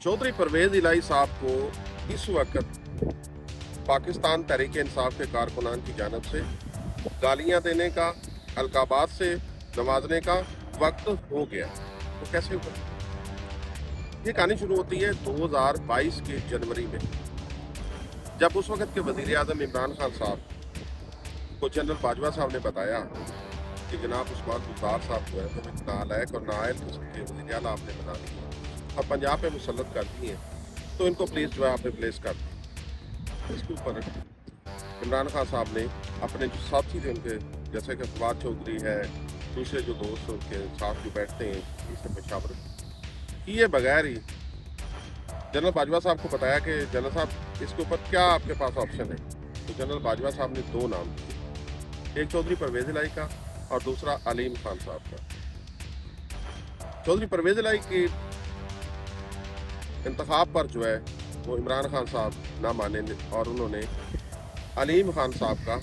चौधरी परवेज इलाही साहब को इस वक्त पाकिस्तान तहरीक इंसाफ के कारकुनान की जानब से गालियां देने का, अलकाबात से नवाजने का वक्त हो गया। तो कैसे हुआ? ये कहानी शुरू होती है 2022 के जनवरी में, जब उस वक्त के वजीर आजम इमरान खान साहब को जनरल बाजवा साहब ने बताया कि जनाब उस्मान बुज़दार साहब जो है वो नालायक और नाअहल किस्म के वज़ीर आला आपने बना दिए और पंजाब पे मुसल्लत कर दिए, तो इनको प्लीज़ जो है आपने प्लेस कर दिया। इसके ऊपर इमरान खान साहब ने अपने जो साथी थे उनके, जैसे कि फवाद चौधरी है, दूसरे जो दोस्त उनके साथ जो बैठते हैं, इससे मशावरत किए बगैर ही जनरल बाजवा साहब को बताया कि जनरल साहब इसके ऊपर क्या आपके पास ऑप्शन है। तो जनरल बाजवा साहब ने दो नाम दिए, एक चौधरी परवेज इलाही का और दूसरा अलीम खान साहब का। चौधरी परवेज इलाही के इंतखाब पर जो है वो इमरान खान साहब ना माने और उन्होंने अलीम खान साहब का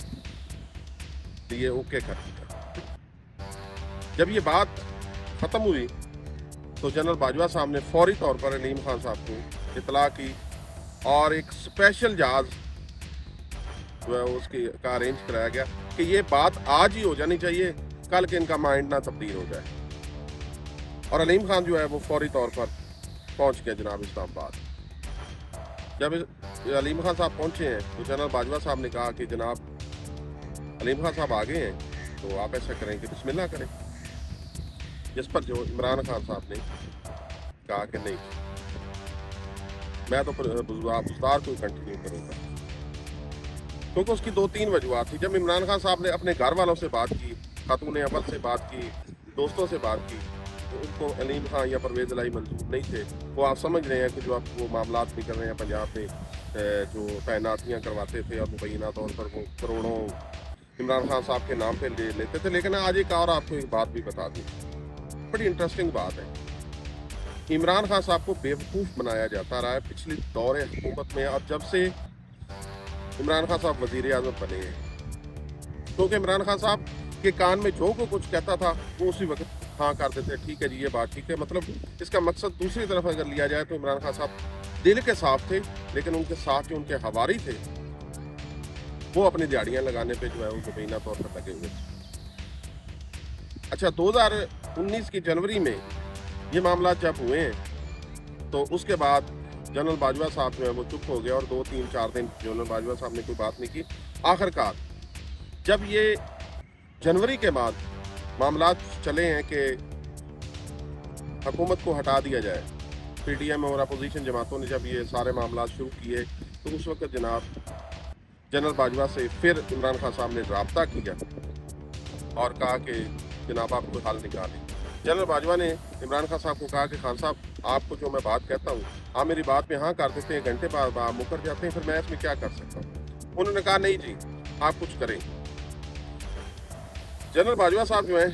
लिए ओके कर दिया। जब ये बात ख़त्म हुई तो जनरल बाजवा साहब ने फौरी तौर पर अलीम खान साहब को इतला की और एक स्पेशल जहाज जो है उसकी का अरेंज कराया गया कि ये बात आज ही हो जानी चाहिए, कल के इनका माइंड ना तब्दील हो जाए। और अलीम खान जो है वो फौरी तौर पर पहुंच गए जनाब इस्लामाबाद। जब अलीम खान साहब पहुंचे हैं तो जनरल बाजवा साहब ने कहा कि जनाब अलीम खान साहब आ गए हैं, तो आप ऐसा करें कि बिस्मिल्लाह करें। जिस पर जो इमरान खान साहब ने कहा कि नहीं, मैं तो बुज़दार को कंटिन्यू करूंगा, क्योंकि उसकी दो तीन वजूहत थी। जब इमरान खान साहब ने अपने घर वालों से बात की, खातून अव्वल से बात की, दोस्तों से बात की, तो उनको अलीम खान या परवेज इलाही मंजूर नहीं थे। वो आप समझ रहे हैं कि जो आप वो मामला निकल रहे हैं पंजाब में, जो तैनातियाँ करवाते थे और मुबैना तौर पर वो करोड़ों इमरान खान साहब के नाम पे ले लेते थे। लेकिन आज एक और आपको एक बात भी बता दूँ, बड़ी इंटरेस्टिंग बात है। इमरान खान साहब को बेवकूफ़ बनाया जाता रहा है पिछली दौरे हुकूमत में, और जब से इमरान खान साहब वज़ीर आज़म बने हैं, क्योंकि इमरान खान साहब के कान में जो को कुछ कहता था वो उसी वक्त हाँ कर देते, ठीक है जी ये बात ठीक है। मतलब इसका मकसद दूसरी तरफ अगर लिया जाए तो इमरान खान साहब दिल के साफ थे, लेकिन उनके साथ जो उनके हवारी थे वो अपनी दिहाड़ियाँ लगाने पे जो है वो मुबैना तौर पर लगे हुए थे। अच्छा, 2019 की जनवरी में ये मामला जब हुए हैं तो उसके बाद जनरल बाजवा साहब जो है वो चुप हो गया और 2-3-4 दिन जनरल बाजवा साहब ने कोई बात नहीं की। आखिरकार जब ये जनवरी के बाद मामला चले हैं कि हुकूमत को हटा दिया जाए, पीडीएम और अपोजिशन जमातों ने जब ये सारे मामला शुरू किए, तो उस वक्त जनाब जनरल बाजवा से फिर इमरान खान साहब ने रब्ता किया और कहा कि जनाब आप कोई हल निकालें। जनरल बाजवा ने इमरान खान साहब को कहा कि खान साहब, आपको जो मैं बात कहता हूँ आप मेरी बात में हाँ कर देते हैं, घंटे बाद आप मुकर जाते हैं, फिर मैं इसमें क्या कर सकता हूँ। उन्होंने कहा नहीं जी आप कुछ करें। जनरल बाजवा साहब जो है,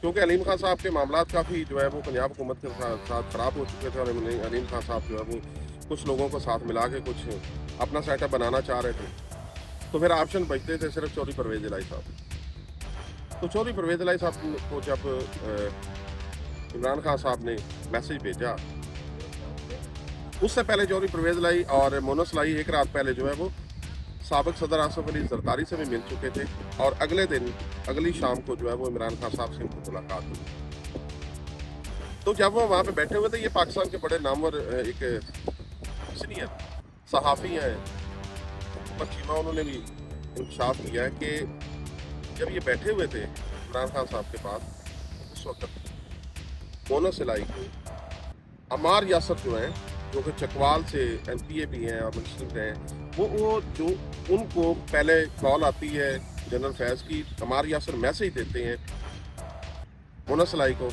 क्योंकि अलीम खान साहब के मामला काफ़ी जो है वो पंजाब हुकूमत के साथ ख़राब हो चुके थे और अलीम खान साहब जो है वो कुछ लोगों को साथ मिला के कुछ अपना सेटअप बनाना चाह रहे थे, तो फिर ऑप्शन बचते थे सिर्फ चौधरी परवेज इलाही साहब। तो चौधरी परवेज इलाही साहब को जब इमरान खान साहब ने मैसेज भेजा, उससे पहले चौधरी परवेज इलाही और मोनस इलाही एक रात पहले जो है वो साबिक सदर आसिफ अली जरदारी से भी मिल चुके थे, और अगले दिन अगली शाम को जो है वो इमरान खान साहब से उनको मुलाकात हुई। तो जब वो वहाँ पे बैठे हुए थे, ये पाकिस्तान के बड़े नामवर एक सीनियर सहाफ़ी हैं पश्चिमा, उन्होंने भी इंकशाफ किया है कि जब ये बैठे हुए थे इमरान खान साहब के पास, उस वक्त मोनस इलाही को अमार यासर जो हैं, जो कि चकवाल से MPA भी हैं और मिनिस्टर हैं, वो जो उनको पहले कॉल आती है जनरल फैज़ की, अमार यासर मैसेज देते हैं मोनस इलाही को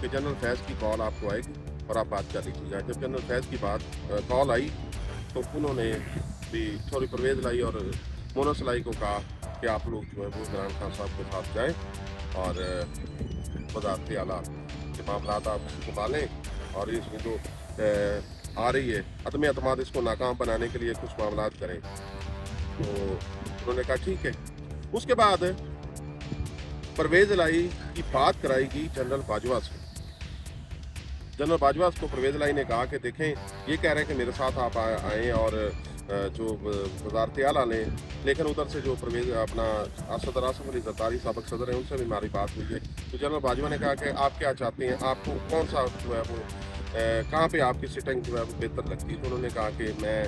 कि जनरल फैज़ की कॉल आपको आएगी और आप बात कर लीजिएगा। जब जनरल फैज़ की बात कॉल आई तो उन्होंने भी चौधरी परवेज इलाही और मोनस इलाही को कहा कि आप लोग जो है वो इमरान खान साहब के साथ जाएँ और वज़ारत आला के मामला आप संभालें, और इसमें जो आ रही है अदम एतमाद, इसको नाकाम बनाने के लिए कुछ मामला करें। तो उन्होंने कहा ठीक है। उसके बाद परवेज इलाही की बात कराई गई जनरल बाजवा से। जनरल बाजवा को परवेज़ लाई ने कहा कि देखें ये कह रहे हैं कि मेरे साथ आप आएँ और जो वज़ारत आला ने, लेकिन उधर से जो परवेज़ अपना सदर आसिफ अली ज़रदारी साबिक़ सदर हैं उनसे भी हमारी बात हुई है। तो जनरल बाजवा ने कहा कि आप क्या चाहते हैं, आपको कौन सा जो है वो कहाँ पे आपकी सिटिंग जो है वो बेहतर लगती है। तो उन्होंने कहा कि मैं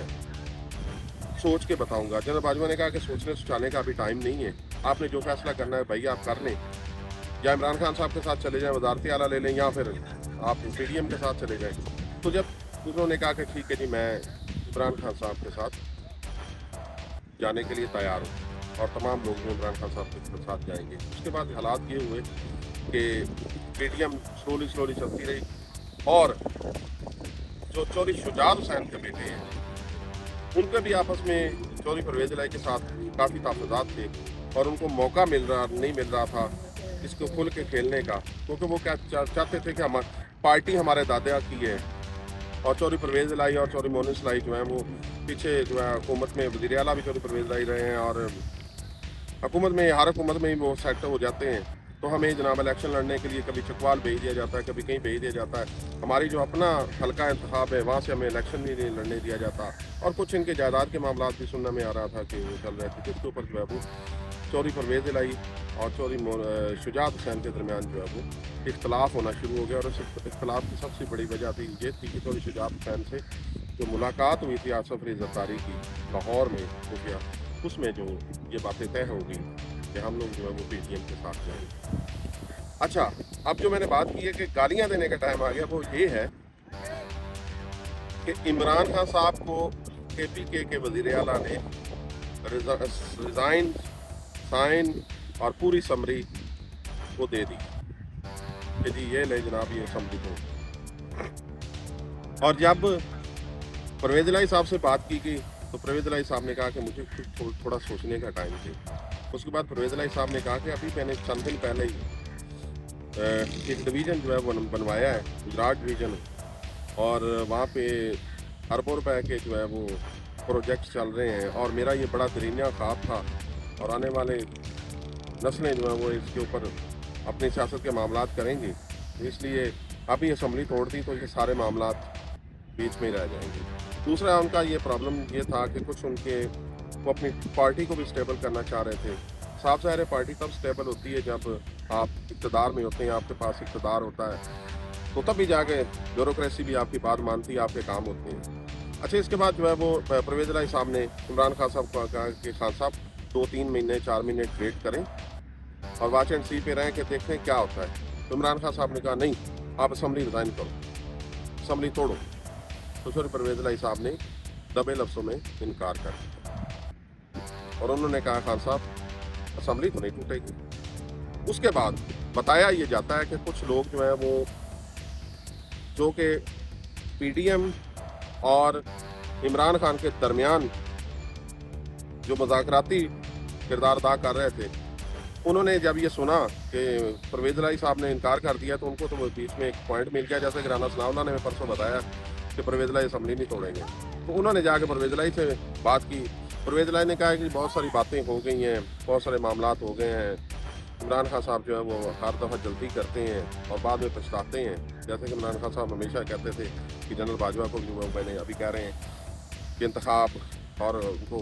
सोच के बताऊंगा। जनरल बाजवा ने कहा कि सोचने सोचाने का अभी टाइम नहीं है, आपने जो फैसला करना है भाई आप कर लें, या इमरान खान साहब के साथ चले जाएं, वज़ारत आला ले लें, या फिर आप PDM के साथ चले जाएं। तो जब उन्होंने कहा कि ठीक है जी मैं इमरान खान साहब के साथ जाने के लिए तैयार हूँ और तमाम लोग जो इमरान खान साहब के साथ जाएंगे। उसके बाद हालात ये हुए कि PDM स्लोली चलती रही और जो चौधरी शुजात हुसैन के बेटे हैं उनके भी आपस में चौधरी परवेज़ इलाही के साथ काफ़ी ताफ़ुज़ात थे और उनको मौका नहीं मिल रहा था इसको खुल के खेलने का, क्योंकि वो क्या चाहते थे कि हम पार्टी हमारे दादा की है और चौधरी परवेज़ इलाही और चौधरी मोहन इलाही जो है वो पीछे जो है हुकूमत में वज़ीर आला भी चौधरी परवेज़ इलाही रहे हैं और हुकूमत में हर हुकूमत में ही वो सेट हो जाते हैं। तो हमें जनाब इलेक्शन लड़ने के लिए कभी चकवाल भेज दिया जाता है, कभी कहीं भेज दिया जाता है। हमारी जो अपना हल्का इंतखाब है वहाँ से हमें इलेक्शन भी नहीं लड़ने दिया जाता और कुछ इनके जायदाद के मामला भी सुनने में आ रहा था कि वो चल रहे थे, जिसके ऊपर जो है वो चौधरी परवेज़ इलाही और चौधरी शुजात हुसैन के दरमियान जो है वो इख्तलाफ होना शुरू हो गया। और उस इख्तलाफ की सबसे बड़ी वजह थी ये थी कि चौधरी शुजात हुसैन से जो मुलाकात हुई थी आसिफ अली ज़रदारी की लाहौर में हो गया, उसमें जो ये बातें तय हो गई कि हम लोग जो है वो PDM के साथ जाएंगे। अच्छा, अब जो मैंने बात की है कि गालियां देने का टाइम आ गया, वो ये है कि इमरान खान साहब को KPK के वज़ीर आला ने रिज़ाइन साइन और पूरी समरी को दे दी कि जी ये ले जनाब ये समरी को। और जब परवेज़ इलाही साहब से बात की गई तो परवेज़ इलाही साहब ने कहा कि मुझे थोड़ा सोचने का टाइम दे। उसके बाद परवेज़ इलाही साहब ने कहा कि अभी मैंने चंद दिन पहले ही एक डिवीज़न जो है वो बनवाया है, गुजरात डिवीज़न, और वहाँ पे अरबों रुपए के जो है वो प्रोजेक्ट चल रहे हैं और मेरा ये बड़ा दरीना ख्वाब था और आने वाले नस्लें जो हैं वो इसके ऊपर अपनी सियासत के मामलात करेंगी, इसलिए अभी असम्बली तोड़ दी तो ये सारे मामलात बीच में ही रह जाएंगे। दूसरा उनका ये प्रॉब्लम ये था कि कुछ उनके वो अपनी पार्टी को भी स्टेबल करना चाह रहे थे। साफ ज़ाहिर है पार्टी तब स्टेबल होती है जब आप इक़्तिदार में होते हैं, आपके पास इक़्तिदार होता है, तो तब भी जाके ब्यूरोक्रेसी भी आपकी बात मानती है, आपके काम होते हैं। अच्छा, इसके बाद जो है वो परवेज़ इलाही साहब ने इमरान खान साहब को कहा कि खान साहब 2-3 महीने 4 महीने वेट करें और वाच एंड सी पे रहें कि देखें क्या होता है। तो इमरान खान साहब ने कहा नहीं, आप असम्बली रिज़ाइन करो, असम्बली तोड़ो। तो फिर परवेज़ इलाही साहब ने दबे लफ्ज़ों में इनकार कर दिया और उन्होंने कहा खान साहब असम्बली तो नहीं टूटेगी। उसके बाद बताया ये जाता है कि कुछ लोग जो है वो जो कि PDM और इमरान खान के दरमियान जो मज़ाकराती किरदार अदा कर रहे थे, उन्होंने जब ये सुना कि परवेज़ इलाही साहब ने इनकार कर दिया तो उनको तो बीच में एक पॉइंट मिल गया, जैसे कि राना सनाउल्लाह ने परसों बताया कि परवेज़ इलाही असम्बली नहीं तोड़ेंगे। तो उन्होंने जाके परवेज़ इलाही से बात की। परवेज़ इलाही ने कहा कि बहुत सारी बातें हो गई हैं, बहुत सारे मामलात हो गए हैं, इमरान खान साहब जो है वो हर दफ़ा जल्दी करते हैं और बाद में पछताते हैं। जैसे कि इमरान खान साहब हमेशा कहते थे कि जनरल बाजवा को जो मैंने अभी कह रहे हैं कि इंतखाब और उनको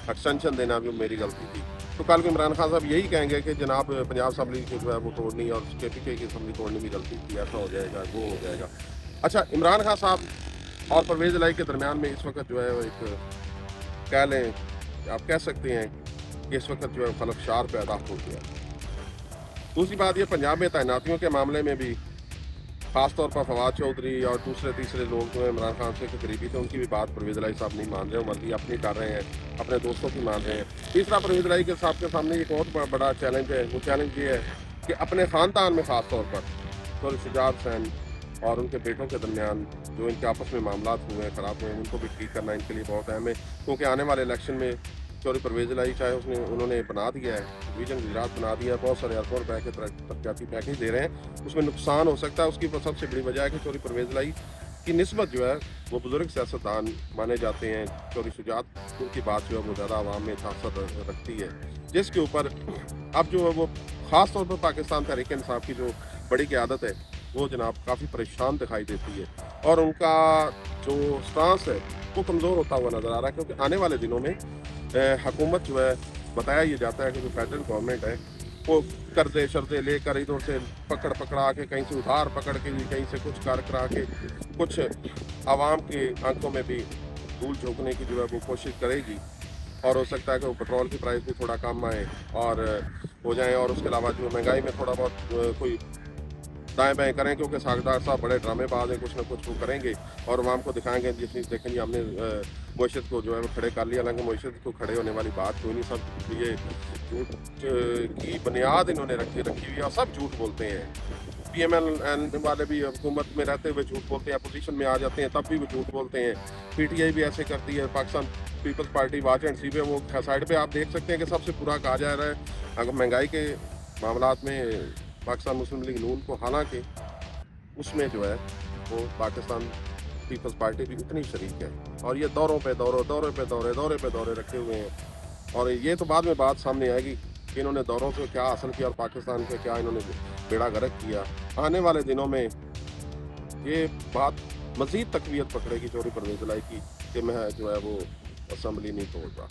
एक्सटेंशन देना भी मेरी गलती थी। तो कल को इमरान खान साहब यही कहेंगे कि जनाब पंजाब असम्बली की जो है वो तोड़नी और KPK की असम्बली तोड़ने की गलती थी, ऐसा हो जाएगा, वो हो जाएगा। अच्छा, इमरान खान साहब और परवेज़ इलाही के दरमियान में इस वक्त जो है वो एक कह लें, आप कह सकते हैं कि इस वक्त जो है खलफशार पैदा हो गया। दूसरी बात ये, पंजाब में तैनातियों के मामले में भी ख़ास तौर पर फवाद चौधरी और दूसरे तीसरे लोग जो है इमरान खान से करीबी थे, उनकी भी बात परवेज़ इलाही साहब नहीं मान रहे, बल्कि अपनी कर रहे हैं, अपने दोस्तों की मान रहे हैं। तीसरा, परवेज़ इलाही के साहब के सामने एक और बड़ा चैलेंज है। वो चैलेंज ये है कि अपने ख़ानदान में ख़ास तौर पर चौधरी शुजात हुसैन और उनके बेटों के दरमियान जो इनके आपस में मामलात हुए हैं, ख़राब हुए हैं, उनको भी ठीक करना इनके लिए बहुत अहम है, क्योंकि आने वाले इलेक्शन में चौधरी परवेज़ इलाही चाहे उन्होंने बना दिया है, डिवीज़न गुजरात बना दिया है, बहुत सारे अरबों रुपए के तरक्याती पैकेज दे रहे हैं, उसमें नुकसान हो सकता है। उसकी सबसे बड़ी वजह है कि चौधरी परवेज़ इलाही की निस्बत जो है वो बुजुर्ग सियासतदान माने जाते हैं। चौधरी शुजात उनकी बात जो है वो ज़्यादा आवाम में तासर रखती है, जिसके ऊपर अब जो है वो ख़ास तौर पर पाकिस्तान तहरीक इंसाफ की जो बड़ी क़यादत है वो जनाब काफ़ी परेशान दिखाई देती है और उनका जो स्टांस है वो कमज़ोर होता हुआ नज़र आ रहा है, क्योंकि आने वाले दिनों में हुकूमत जो है, बताया ये जाता है कि जो फेडरल गवर्नमेंट है वो कर्जे शर्जे लेकर इधर से पकड़ा के, कहीं से उधार पकड़ के, कहीं से कुछ कर करा के कुछ आवाम के आंखों में भी धूल झोंकने की जो है वो कोशिश करेगी। और हो सकता है कि वो पेट्रोल की प्राइस भी थोड़ा कम आए और हो जाए, और उसके अलावा जो महंगाई में थोड़ा बहुत कोई दाएं बाएं करें, क्योंकि सागदार साहब बड़े ड्रामेबाज हैं, कुछ ना कुछ वो करेंगे और आवाम को दिखाएंगे जिसमें देखें जी हमने मईशत को जो है वो खड़े कर लिया। हालांकि मईशत को खड़े होने वाली बात कोई नहीं, सब ये झूठ की बुनियाद इन्होंने रखी हुई है और सब झूठ बोलते हैं। PML वाले भी हुकूमत में रहते हुए झूठ बोलते हैं, अपोजिशन में आ जाते हैं तब भी वो झूठ बोलते हैं। PTI भी ऐसे करती है, Pakistan Peoples Party watch and see पे वो साइड पे आप देख सकते हैं कि सबसे बुरा कहा जा रहा है अगर महंगाई के मामलात में पाकिस्तान मुस्लिम लीग नून को, हालांकि उसमें जो है वो पाकिस्तान पीपल्स पार्टी भी उतनी शरीक है और ये दौरे पे दौरे रखे हुए हैं। और ये तो बाद में बात सामने आएगी कि इन्होंने दौरों से क्या हासिल किया और पाकिस्तान के क्या इन्होंने बेड़ा गर्क किया। आने वाले दिनों में ये बात मज़ीद तकवीत पकड़ेगी चौधरी परवेज़ इलाही की कि मैं जो है वो असम्बली नहीं तोड़ रहा।